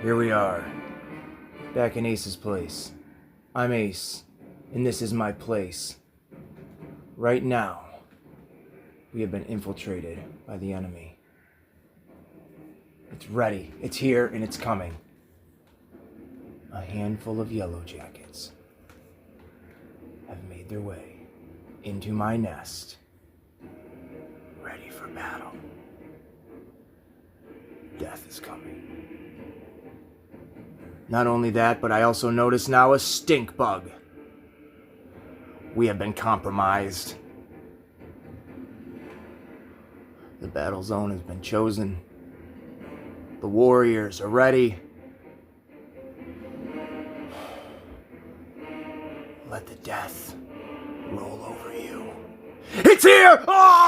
Here we are, back in Ace's place. I'm Ace, and this is my place. Right now, we have been infiltrated by the enemy. It's ready, it's here, and it's coming. A handful of yellow jackets have made their way into my nest, ready for battle. Death is coming. Not only that, but I also notice now a stink bug. We have been compromised. The battle zone has been chosen. The warriors are ready. Let the death roll over you. It's here! Oh!